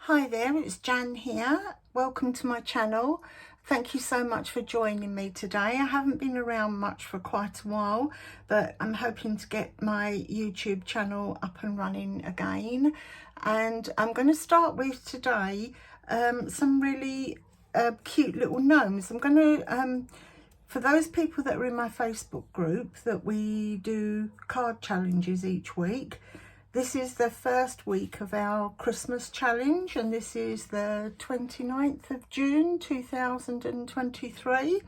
Hi there, it's Jan here. Welcome to my channel. Thank you so much for joining me today. I haven't been around much for quite a while, but I'm hoping to get my YouTube channel up and running again. And I'm going to start with today some really cute little gnomes. I'm going to, for those people that are in my Facebook group, that we do card challenges each week. This is the first week of our Christmas challenge, and this is the 29th of June 2023.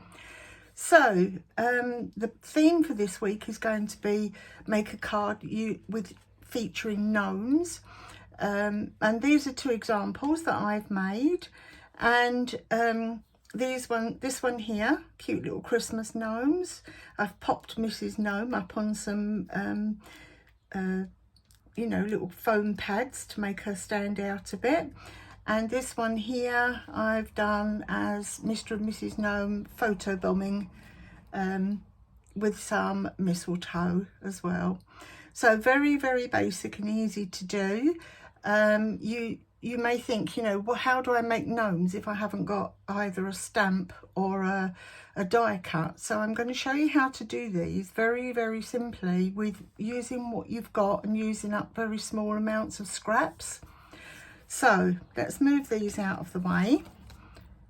So the theme for this week is going to be make a card featuring gnomes, and these are two examples that I've made. And this one here, cute little Christmas gnomes. I've popped Mrs. Gnome up on some little foam pads to make her stand out a bit. And this one here I've done as Mr. and Mrs. Gnome photobombing with some mistletoe as well. So very, very basic and easy to do. You may think, well, how do I make gnomes if I haven't got either a stamp or a die cut? So I'm going to show you how to do these very, very simply with using what you've got and using up very small amounts of scraps. So let's move these out of the way.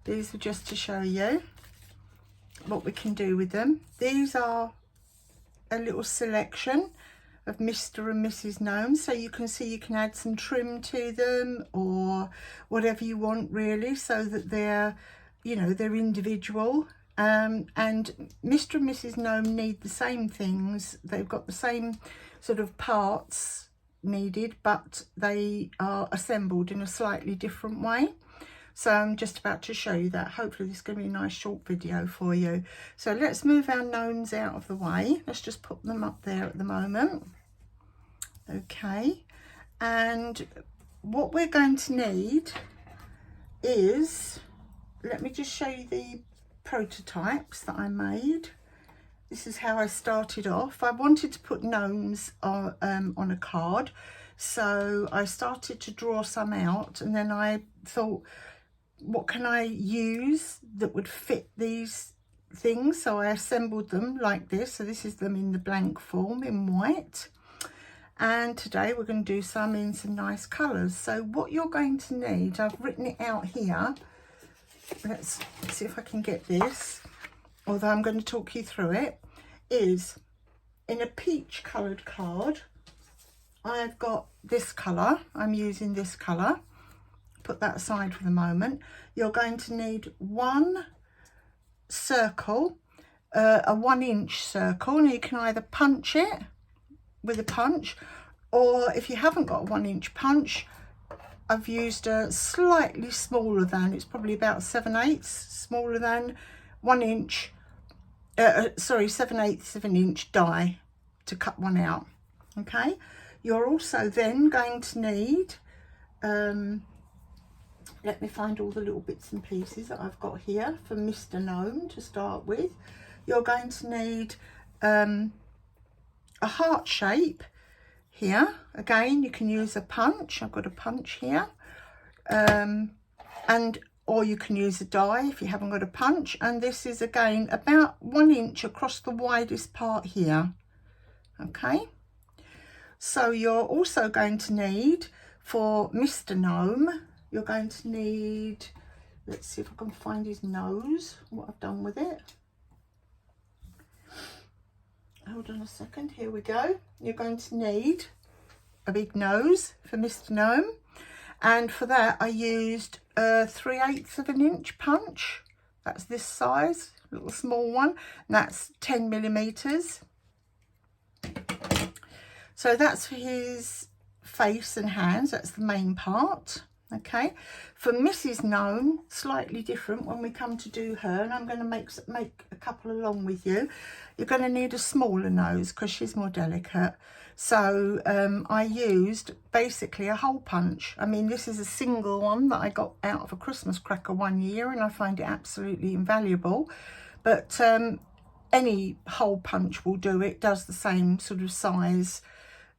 These are just to show you what we can do with them. These are a little selection of Mr. and Mrs. Gnome, so you can see you can add some trim to them or whatever you want really, so that they're individual. And Mr. and Mrs. Gnome need the same things. They've got the same sort of parts needed, but they are assembled in a slightly different way. So I'm just about to show you that. Hopefully this is going to be a nice short video for you. So let's move our gnomes out of the way. Let's just put them up there at the moment. Okay, and what we're going to need is, let me just show you the prototypes that I made. This is how I started off. I wanted to put gnomes on a card, so I started to draw some out, and then I thought, what can I use that would fit these things? So I assembled them like this. So this is them in the blank form in white. And today we're going to do some in some nice colours. So what you're going to need, I've written it out here. Let's see if I can get this, although I'm going to talk you through it, is in a peach coloured card. I've got this colour. I'm using this colour. Put that aside for the moment. You're going to need one circle, a 1-inch circle, and you can either punch it with a punch, or if you haven't got a 1-inch punch, I've used a slightly smaller than, it's probably about 7/8 smaller than 1 inch, 7/8 of an inch die to cut one out. Okay, you're also then going to need, let me find all the little bits and pieces that I've got here for Mr. Gnome to start with. You're going to need a heart shape here. Again, you can use a punch. I've got a punch here, or you can use a die if you haven't got a punch. And this is again about 1 inch across the widest part here. Okay, so you're also going to need, for Mr. Gnome, you're going to need, let's see if I can find his nose, what I've done with it. Hold on a second, here we go. You're going to need a big nose for Mr. Gnome, and for that I used a 3/8 of an inch punch. That's this size, little small one, and that's 10 millimeters. So that's for his face and hands, that's the main part. Okay, for Mrs. Gnome, slightly different when we come to do her, and I'm going to make a couple along with you. You're going to need a smaller nose because she's more delicate. So I used basically a hole punch. I mean, this is a single one that I got out of a Christmas cracker one year, and I find it absolutely invaluable. But any hole punch will do. It does the same sort of size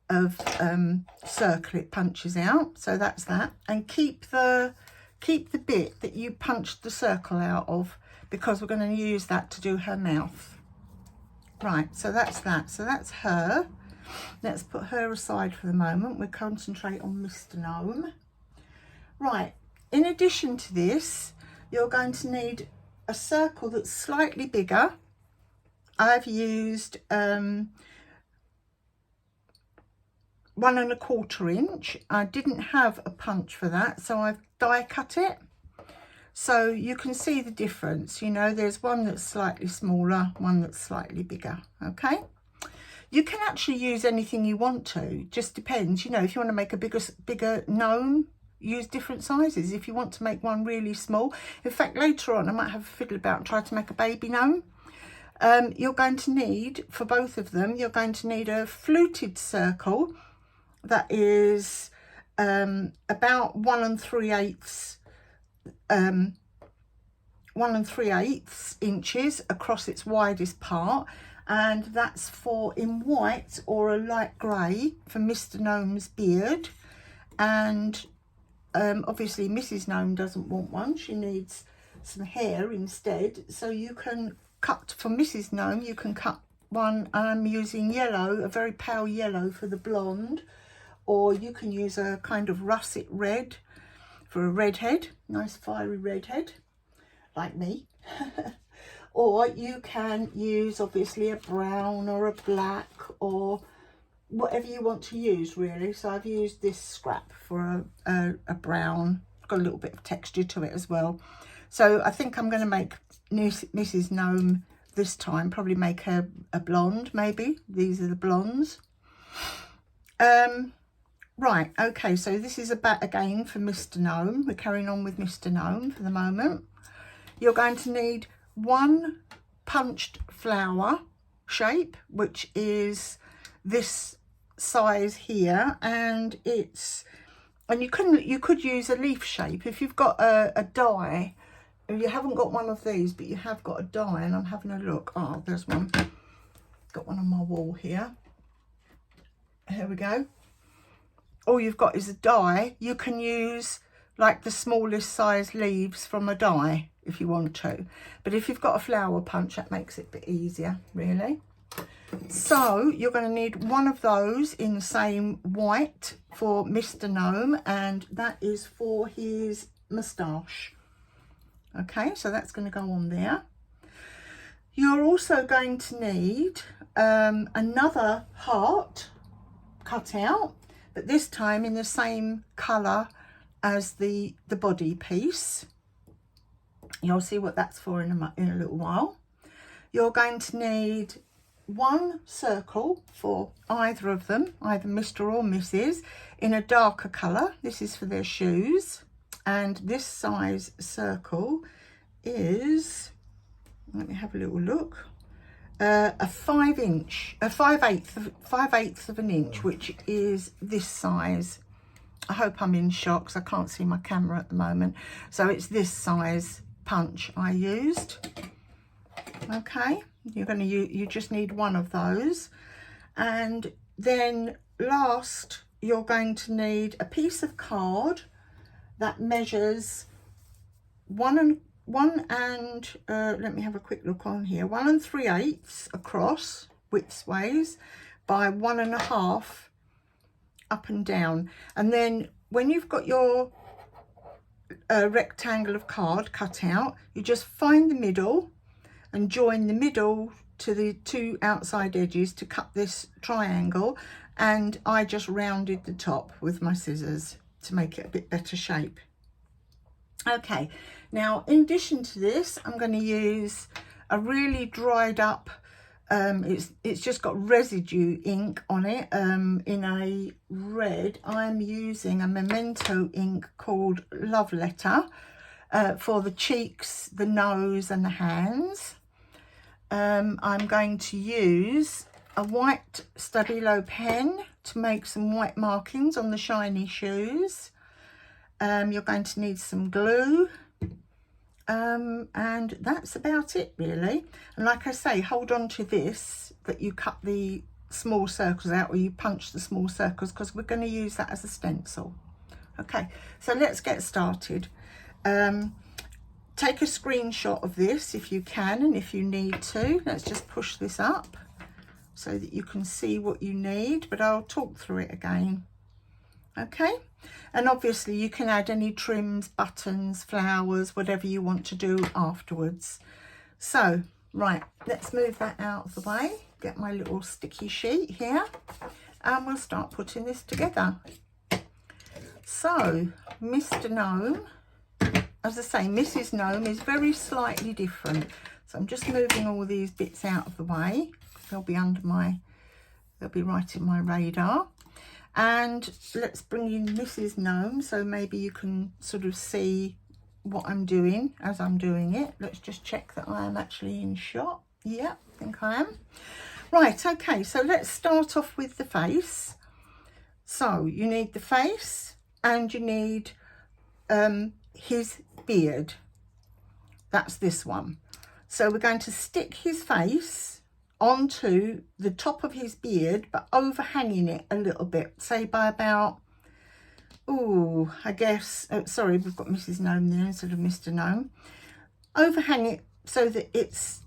circle it punches out. So that's that. And keep the bit that you punched the circle out of, because we're going to use that to do her mouth. Right, so that's that. So that's her. Let's put her aside for the moment. We'll concentrate on Mr. Gnome. Right, in addition to this, you're going to need a circle that's slightly bigger. I've used 1 1/4 inch. I didn't have a punch for that, so I've die cut it. So you can see the difference, you know, there's one that's slightly smaller, one that's slightly bigger, okay? You can actually use anything you want to, just depends, you know, if you want to make a bigger gnome, use different sizes. If you want to make one really small, in fact, later on, I might have a fiddle about and try to make a baby gnome. You're going to need, for both of them, you're going to need a fluted circle that is about 1 3/8 1 3/8 inches across its widest part, and that's for in white or a light grey for Mr. Gnome's beard. And obviously Mrs. Gnome doesn't want one, she needs some hair instead, so you can cut for Mrs. Gnome, you can cut one. I'm using yellow, a very pale yellow for the blonde, or you can use a kind of russet red for a redhead, nice fiery redhead, like me. Or you can use obviously a brown or a black or whatever you want to use really. So I've used this scrap for a brown, got a little bit of texture to it as well. So I think I'm going to make Mrs. Gnome this time, probably make her a blonde maybe. These are the blondes. Right, okay, so this is about again for Mr. Gnome. We're carrying on with Mr. Gnome for the moment. You're going to need 1 punched flower shape, which is this size here, and you could use a leaf shape if you've got a die. If you haven't got one of these, but you have got a die, and I'm having a look. Oh, there's one. Got one on my wall here. Here we go. All you've got is a die. You can use like the smallest size leaves from a die if you want to. But if you've got a flower punch, that makes it a bit easier, really. So you're going to need one of those in the same white for Mr. Gnome, and that is for his moustache. Okay, so that's going to go on there. You're also going to need another heart cut out, but this time in the same colour as the body piece. You'll see what that's for in a little while. You're going to need 1 circle for either of them, either Mr. or Mrs, in a darker colour. This is for their shoes, and this size circle is, let me have a little look, a 5/8 of an inch, which is this size. I hope I'm in shot because I can't see my camera at the moment. So it's this size punch I used. Okay, you just need one of those. And then last, you're going to need a piece of card that measures let me have a quick look on here, 1 3/8 across widthways by 1 1/2 up and down. And then when you've got your rectangle of card cut out, you just find the middle and join the middle to the 2 outside edges to cut this triangle, and I just rounded the top with my scissors to make it a bit better shape. Okay, now in addition to this, I'm going to use a really dried up, it's just got residue ink on it, in a red. I'm using a Memento ink called Love Letter for the cheeks, the nose and the hands. I'm going to use a white Stabilo pen to make some white markings on the shiny shoes. You're going to need some glue, and that's about it really. And like I say, hold on to this that you cut the small circles out, or you punch the small circles, because we're going to use that as a stencil. Okay, so let's get started. Take a screenshot of this if you can, and if you need to, let's just push this up so that you can see what you need, but I'll talk through it again. Okay, and obviously you can add any trims, buttons, flowers, whatever you want to do afterwards. So, right, let's move that out of the way, get my little sticky sheet here, and we'll start putting this together. So, Mr. Gnome, as I say, Mrs. Gnome is very slightly different. So I'm just moving all these bits out of the way. They'll be they'll be right in my radar. And let's bring in Mrs. Gnome, so maybe you can sort of see what I'm doing as I'm doing it. Let's just check that I am actually in shot. Yeah, I think I am. Right, okay, so let's start off with the face. So you need the face and you need his beard. That's this one. So we're going to stick his face onto the top of his beard, but overhanging it a little bit, say by about, I guess, sorry, we've got Mrs. Gnome there instead of Mr. Gnome. Overhang it so that it's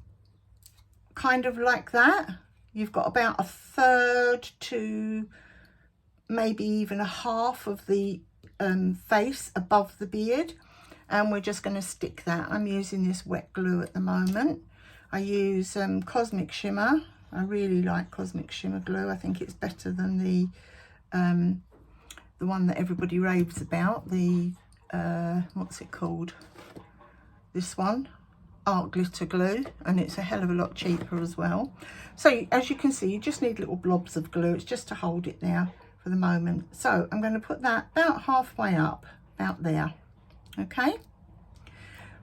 kind of like that. You've got about a third to maybe even a half of the face above the beard, and we're just going to stick that. I'm using this wet glue at the moment. I use Cosmic Shimmer. I really like Cosmic Shimmer glue. I think it's better than the one that everybody raves about, the what's it called, this one, Art Glitter Glue, and it's a hell of a lot cheaper as well. So as you can see, you just need little blobs of glue. It's just to hold it there for the moment. So I'm going to put that about halfway up, about there. Okay,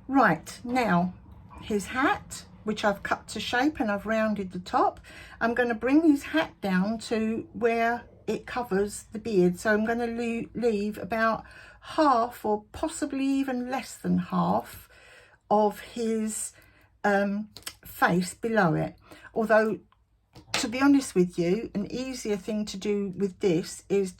right, now his hat, which I've cut to shape and I've rounded the top, I'm going to bring his hat down to where it covers the beard. So I'm going to leave about half, or possibly even less than half, of his face below it. Although, to be honest with you, an easier thing to do with this is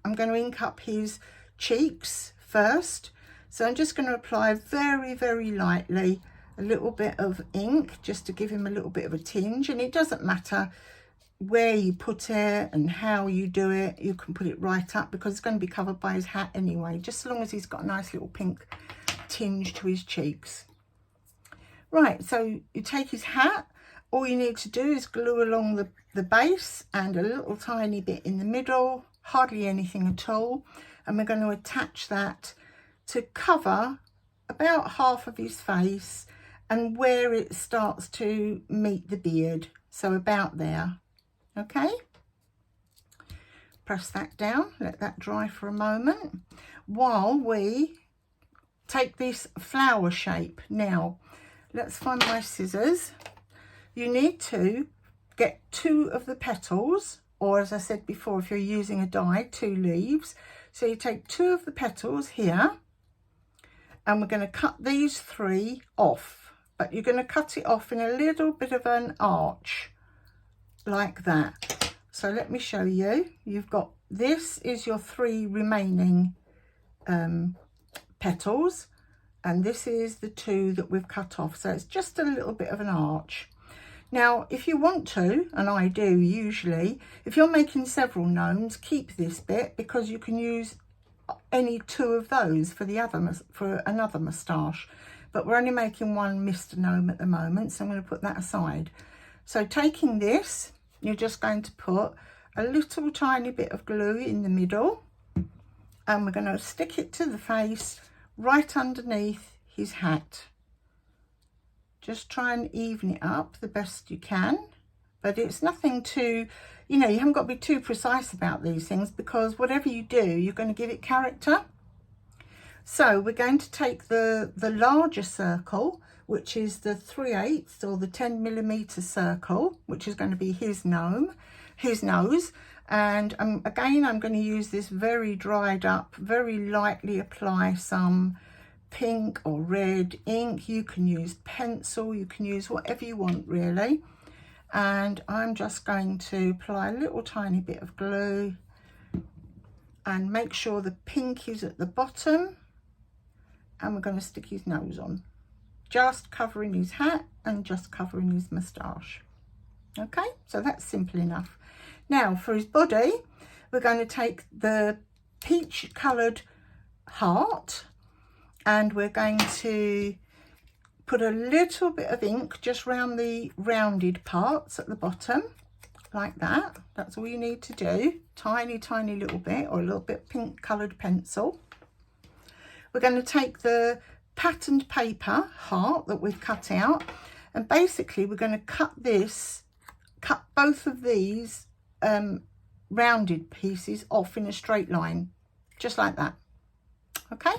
I'm going to ink up his cheeks first. So I'm just going to apply very, very lightly a little bit of ink, just to give him a little bit of a tinge. And it doesn't matter where you put it and how you do it. You can put it right up, because it's going to be covered by his hat anyway, just as long as he's got a nice little pink tinge to his cheeks. Right, so you take his hat. All you need to do is glue along the base and a little tiny bit in the middle, hardly anything at all. And we're going to attach that to cover about half of his face and where it starts to meet the beard. So about there. Okay. Press that down, let that dry for a moment while we take this flower shape. Now, let's find my scissors. You need to get 2 of the petals, or as I said before, if you're using a die, 2 leaves. So you take 2 of the petals here, and we're going to cut these 3 off, but you're going to cut it off in a little bit of an arch like that. So let me show you. You've got, this is your 3 remaining petals, and this is the 2 that we've cut off. So it's just a little bit of an arch. Now, if you want to, and I do usually, if you're making several gnomes, keep this bit, because you can use any 2 of those for another moustache. But we're only making one Mr. Gnome at the moment, so I'm going to put that aside. So taking this, you're just going to put a little tiny bit of glue in the middle, and we're going to stick it to the face right underneath his hat. Just try and even it up the best you can, but it's nothing too, you haven't got to be too precise about these things, because whatever you do, you're going to give it character. So we're going to take the larger circle, which is the 3/8 or the 10mm circle, which is going to be his nose. And again, I'm going to use this very dried up, very lightly apply some pink or red ink. You can use pencil, you can use whatever you want really. and I'm just going to apply a little tiny bit of glue and make sure the pink is at the bottom, and we're going to stick his nose on, just covering his hat and just covering his moustache. Okay, so that's simple enough. Now for his body, we're going to take the peach coloured heart and we're going to put a little bit of ink just round the rounded parts at the bottom, like that. That's all you need to do. Tiny little bit, or a little bit pink coloured pencil. We're going to take the patterned paper heart that we've cut out, and basically we're going to cut both of these rounded pieces off in a straight line, just like that. Okay,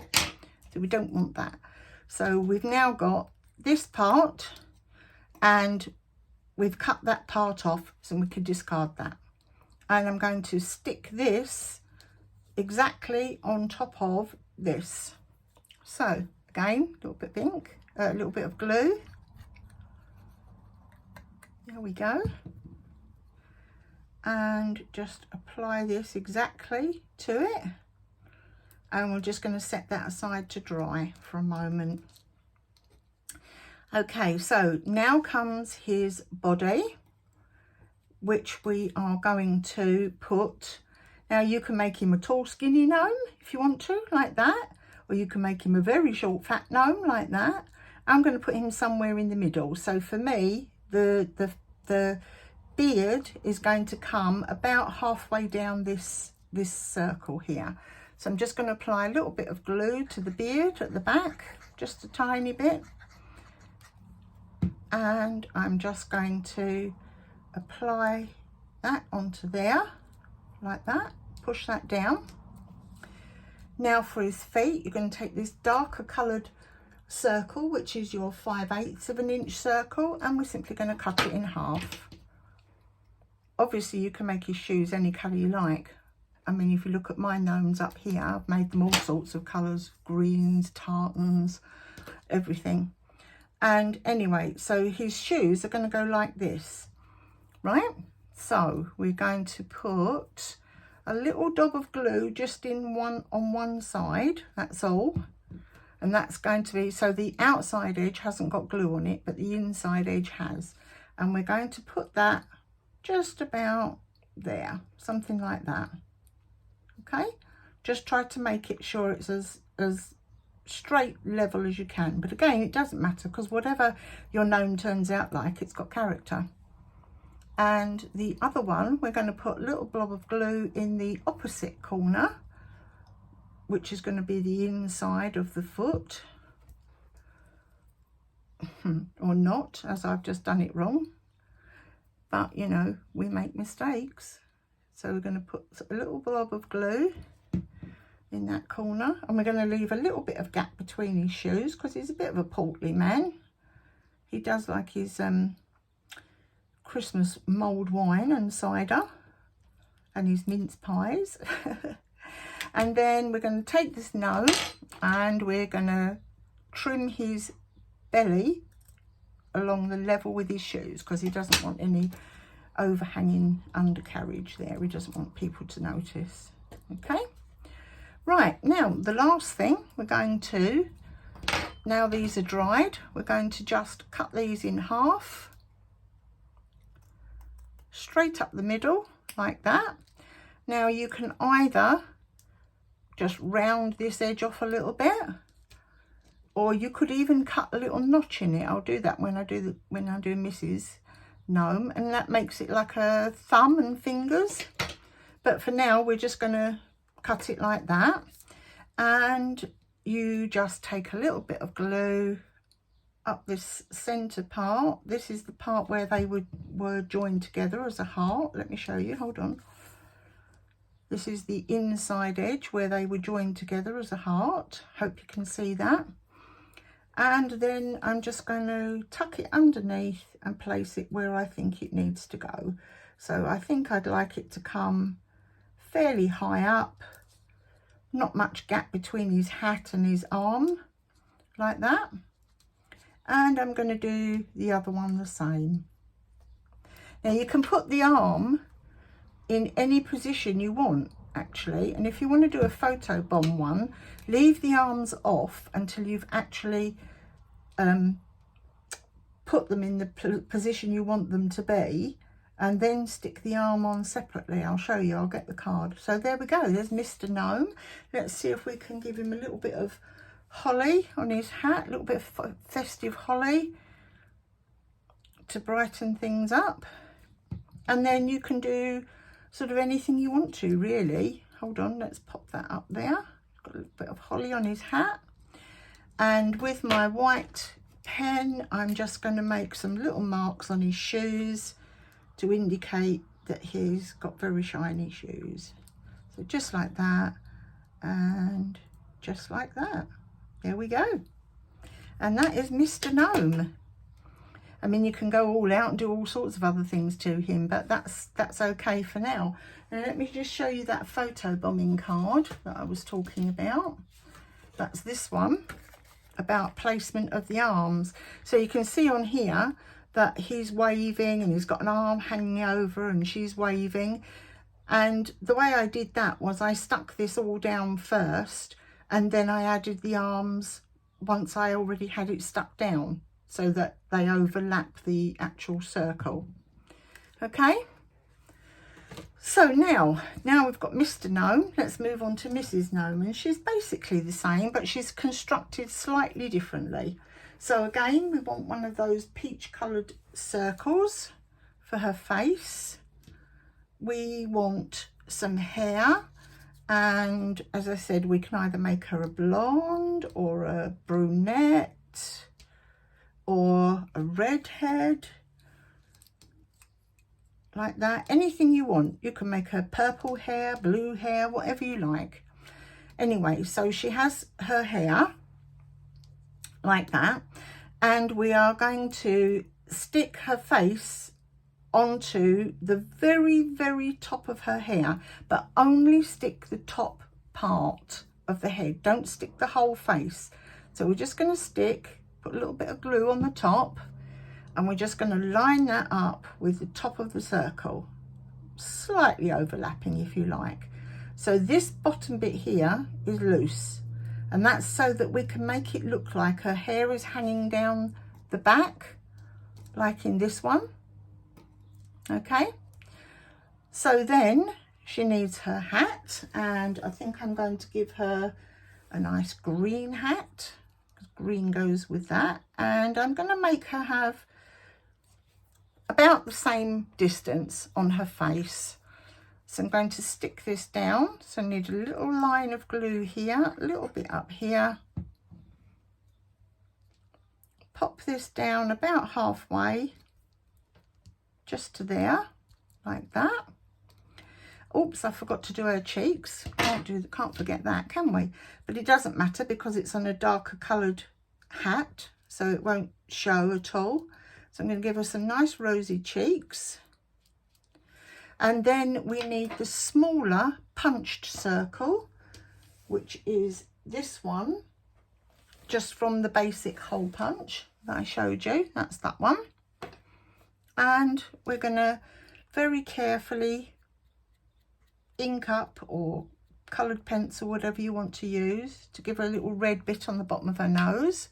so we don't want that. So we've now got this part and we've cut that part off, so we can discard that. And I'm going to stick this exactly on top of this. So again, a little bit of ink, a little bit of glue. There we go. And just apply this exactly to it. And we're just going to set that aside to dry for a moment. Okay, so now comes his body, which we are going to put. Now you can make him a tall skinny gnome if you want to, like that, or you can make him a very short fat gnome like that. I'm going to put him somewhere in the middle. So for me, the beard is going to come about halfway down this circle here. So I'm just going to apply a little bit of glue to the beard at the back, just a tiny bit. And I'm just going to apply that onto there, like that, push that down. Now for his feet, you're going to take this darker coloured circle, which is your 5/8 of an inch circle, and we're simply going to cut it in half. Obviously you can make his shoes any colour you like. I mean, if you look at my gnomes up here, I've made them all sorts of colours, greens, tartans, everything. And anyway, so his shoes are going to go like this, right? So we're going to put a little dab of glue just on one side, that's all. And that's going to be, so the outside edge hasn't got glue on it, but the inside edge has. And we're going to put that just about there, something like that. Okay, just try to make it sure it's as straight level as you can, but again it doesn't matter, because whatever your gnome turns out like, it's got character. And the other one, we're going to put a little blob of glue in the opposite corner, which is going to be the inside of the foot, or not, as I've just done it wrong, but you know, we make mistakes. So we're going to put a little blob of glue in that corner, and we're going to leave a little bit of gap between his shoes, because he's a bit of a portly man. He does like his Christmas mulled wine and cider and his mince pies. And then we're going to take this gnome and we're going to trim his belly along the level with his shoes, because he doesn't want any overhanging undercarriage there. He doesn't want people to notice. Okay, right, now the last thing we're going to, now these are dried, we're going to just cut these in half, straight up the middle like that. Now you can either just round this edge off a little bit, or you could even cut a little notch in it. I'll do that when I do Mrs. Gnome, and that makes it like a thumb and fingers. But for now we're just going to cut it like that, and you just take a little bit of glue up this center part. This is the part where they were joined together as a heart. Let me show you, hold on. This is the inside edge where they were joined together as a heart. Hope you can see that. And then I'm just going to tuck it underneath and place it where I think it needs to go. So I think I'd like it to come fairly high up, not much gap between his hat and his arm, like that. And I'm going to do the other one the same. Now you can put the arm in any position you want actually, and if you want to do a photo bomb one, leave the arms off until you've actually put them in the position you want them to be, and then stick the arm on separately. I'll show you, I'll get the card. So there we go, there's Mr. Gnome. Let's see if we can give him a little bit of holly on his hat, a little bit of festive holly to brighten things up. And then you can do sort of anything you want to, really. Hold on, let's pop that up there. Got a little bit of holly on his hat. And with my white pen, I'm just going to make some little marks on his shoes to indicate that he's got very shiny shoes. So just like that, and just like that. There we go. And that is Mr. Gnome. I mean, you can go all out and do all sorts of other things to him, but that's okay for now. Now let me just show you that photo bombing card that I was talking about. That's this one, about placement of the arms. So you can see on here that he's waving and he's got an arm hanging over and she's waving. And the way I did that was I stuck this all down first, and then I added the arms once I already had it stuck down, so that they overlap the actual circle. Okay, so now we've got Mr. Gnome. Let's move on to Mrs. Gnome, and she's basically the same, but she's constructed slightly differently. So again, we want one of those peach coloured circles for her face. We want some hair, and as I said, we can either make her a blonde or a brunette or a redhead, like that. Anything you want. You can make her purple hair, blue hair, whatever you like. Anyway, so she has her hair like that, and we are going to stick her face onto the very top of her hair, but only stick the top part of the head. Don't stick the whole face. So we're just going to put a little bit of glue on the top, and we're just going to line that up with the top of the circle, slightly overlapping if you like. So this bottom bit here is loose, and that's so that we can make it look like her hair is hanging down the back, like in this one. Okay, so then she needs her hat, and I think I'm going to give her a nice green hat. Green goes with that, and I'm going to make her have about the same distance on her face. So I'm going to stick this down. So I need a little line of glue here, a little bit up here. Pop this down about halfway, just to there, like that. Oops, I forgot to do her cheeks. Can't forget that, can we? But it doesn't matter because it's on a darker coloured hat, so it won't show at all. So I'm going to give her some nice rosy cheeks. And then we need the smaller punched circle, which is this one, just from the basic hole punch that I showed you. That's that one. And we're going to very carefully ink up, or coloured pencil, whatever you want to use, to give her a little red bit on the bottom of her nose.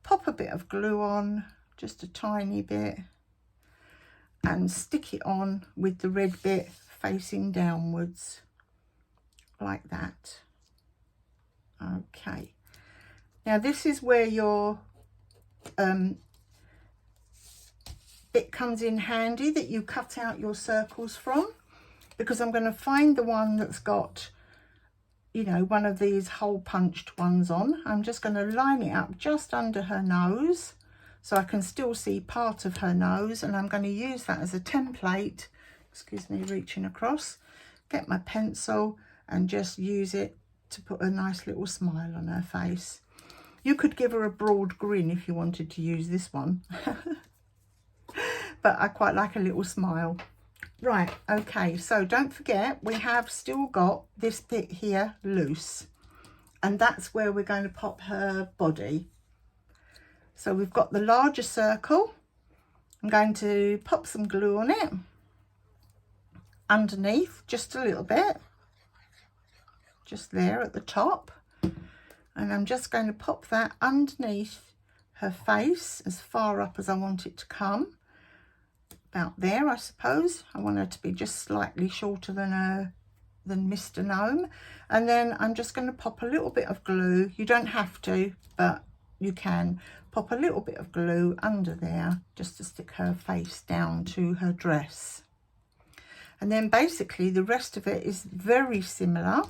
Pop a bit of glue on, just a tiny bit, and stick it on with the red bit facing downwards, like that. Okay, now this is where your bit comes in handy that you cut out your circles from, because I'm going to find the one that's got, you know, one of these hole punched ones on. I'm just going to line it up just under her nose, so I can still see part of her nose, and I'm going to use that as a template. Excuse me, reaching across. Get my pencil and just use it to put a nice little smile on her face. You could give her a broad grin if you wanted to use this one. But I quite like a little smile. Right, okay, so don't forget, we have still got this bit here loose, and that's where we're going to pop her body. So we've got the larger circle, I'm going to pop some glue on it underneath, just a little bit, just there at the top, and I'm just going to pop that underneath her face as far up as I want it to come, about there I suppose. I want her to be just slightly shorter than Mr. Gnome, and then I'm just going to pop a little bit of glue. You don't have to, but you can pop a little bit of glue under there just to stick her face down to her dress. And then basically the rest of it is very similar.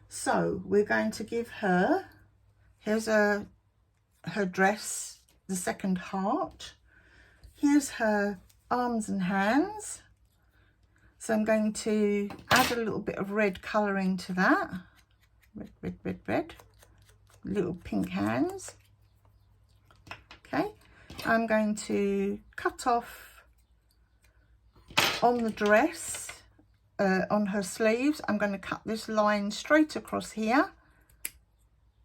So we're going to give her, here's her dress, the second heart. Here's her arms and hands. So I'm going to add a little bit of red colouring to that. Red, red, red, red. Little pink hands. Okay. I'm going to cut off on the dress, on her sleeves. I'm going to cut this line straight across here.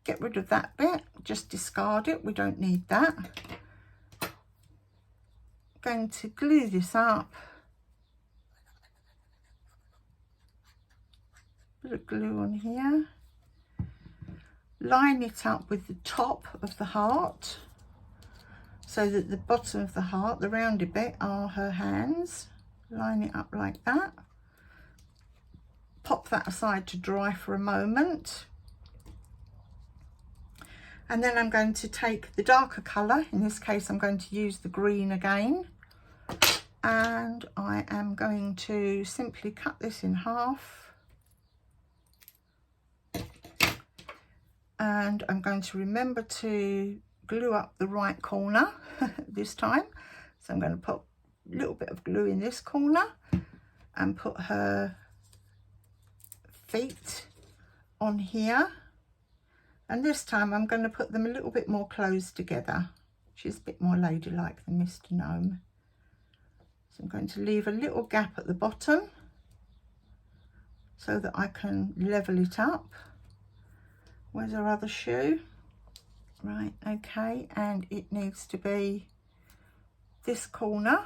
Get rid of that bit. Just discard it. We don't need that. Going to glue this up. Bit of glue on here. Line it up with the top of the heart so that the bottom of the heart, the rounded bit, are her hands. Line it up like that. Pop that aside to dry for a moment. And then I'm going to take the darker colour. In this case, I'm going to use the green again. And I am going to simply cut this in half. And I'm going to remember to glue up the right corner this time. So I'm going to put a little bit of glue in this corner and put her feet on here. And this time I'm going to put them a little bit more close together. She's a bit more ladylike than Mr. Gnome. So I'm going to leave a little gap at the bottom so that I can level it up. Where's our other shoe? Right, okay, and it needs to be this corner.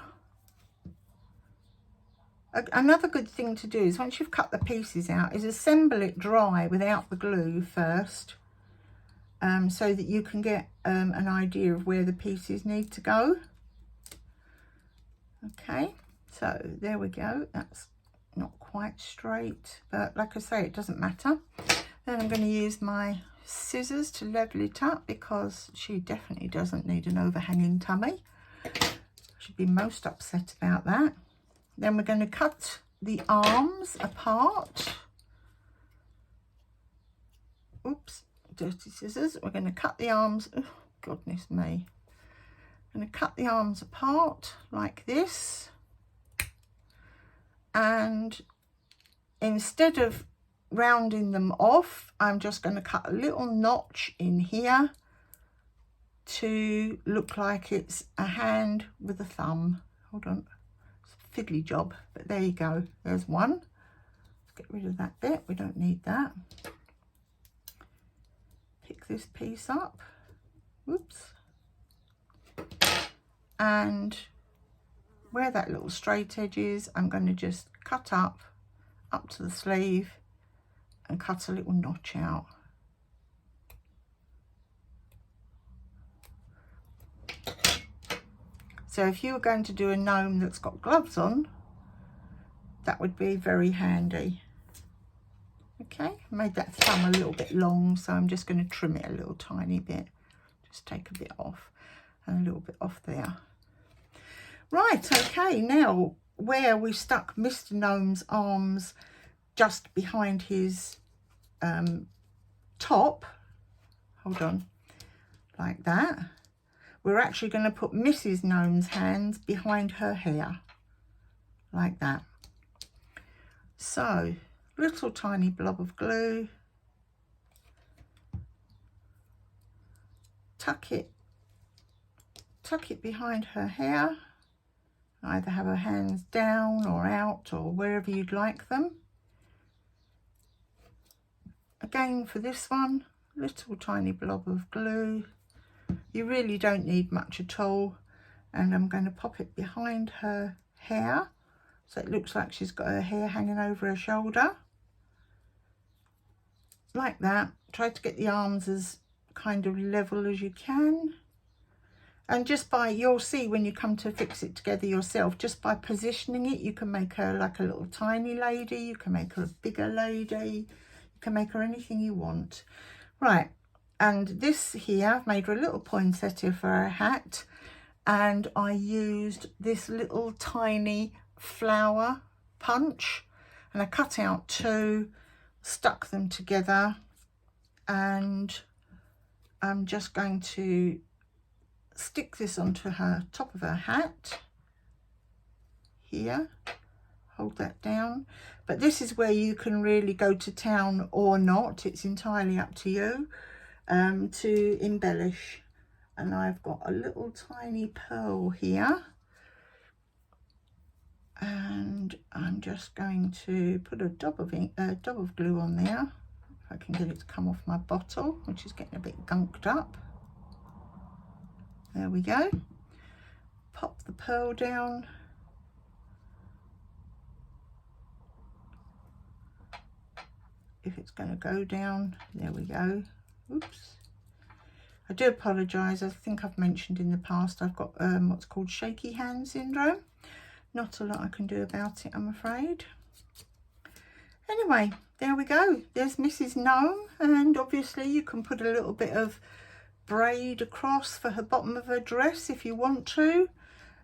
Another good thing to do is once you've cut the pieces out is assemble it dry without the glue first, so that you can get an idea of where the pieces need to go. Okay, so there we go. That's not quite straight, but like I say, it doesn't matter. Then I'm going to use my scissors to level it up because she definitely doesn't need an overhanging tummy. Should be most upset about that. Then we're going to cut the arms apart. Oops, dirty scissors. We're going to cut the arms. Oh, goodness me. I'm going to cut the arms apart like this. And instead of rounding them off, I'm just going to cut a little notch in here to look like it's a hand with a thumb. Hold on, it's a fiddly job, but there you go. There's one. Let's get rid of that bit. We don't need that. Pick this piece up. Whoops. And where that little straight edge is, I'm going to just cut up to the sleeve and cut a little notch out. So if you were going to do a gnome that's got gloves on, that would be very handy. Okay, I made that thumb a little bit long, so I'm just going to trim it a little tiny bit. Just take a bit off and a little bit off there. Right, okay, now where we stuck Mr. Gnome's arms just behind his top, hold on, like that, we're actually going to put Mrs. Gnome's hands behind her hair, like that. So, little tiny blob of glue, tuck it behind her hair, either have her hands down or out or wherever you'd like them. Again for this one, little tiny blob of glue. You really don't need much at all. and I'm going to pop it behind her hair so it looks like she's got her hair hanging over her shoulder like that. Try to get the arms as kind of level as you can, and just by, you'll see when you come to fix it together yourself, just by positioning it, you can make her like a little tiny lady, you can make her a bigger lady, you can make her anything you want. Right, and this here, I've made her a little poinsettia for her hat, and I used this little tiny flower punch, and I cut out 2, stuck them together, and I'm just going to stick this onto her top of her hat here. Hold that down, but this is where you can really go to town or not, it's entirely up to you, to embellish. And I've got a little tiny pearl here, and I'm just going to put a dab of glue on there, if I can get it to come off my bottle, which is getting a bit gunked up. There we go. Pop the pearl down. If it's going to go down, there we go. Oops. I do apologise, I think I've mentioned in the past I've got what's called shaky hand syndrome. Not a lot I can do about it, I'm afraid. Anyway, there we go. There's Mrs. Gnome, and obviously you can put a little bit of braid across for her bottom of her dress if you want to.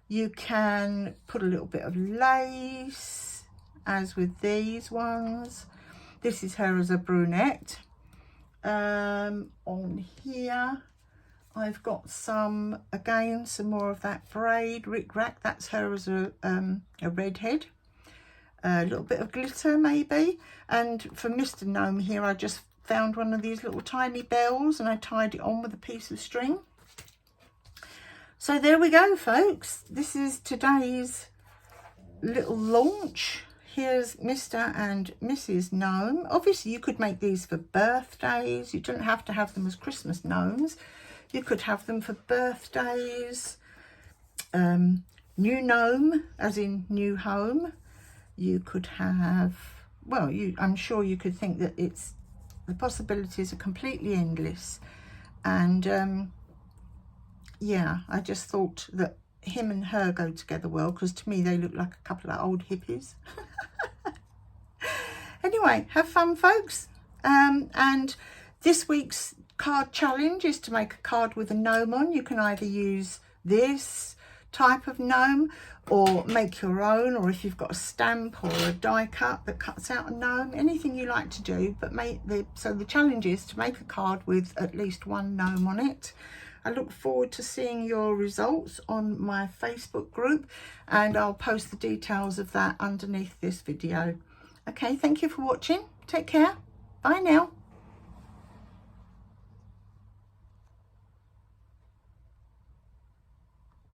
You can put a little bit of lace, as with these ones. This is her as a brunette. On here I've got some, again, some more of that braid rick-rack. That's her as a redhead. A little bit of glitter maybe. And for Mr. Gnome here, I just found one of these little tiny bells and I tied it on with a piece of string. So there we go, folks. This is today's little launch. Here's Mr. and Mrs. Gnome. Obviously you could make these for birthdays. You don't have to have them as Christmas gnomes. You could have them for birthdays. New gnome, as in new home. You could have, well, I'm sure you could think that the possibilities are completely endless. And yeah, I just thought that him and her go together well, because to me they look like a couple of old hippies. Anyway, have fun, folks. And this week's card challenge is to make a card with a gnome on. You can either use this type of gnome or make your own, or if you've got a stamp or a die cut that cuts out a gnome, anything you like to do. But so the challenge is to make a card with at least one gnome on it. I look forward to seeing your results on my Facebook group, and I'll post the details of that underneath this video. Okay, thank you for watching. Take care. Bye now.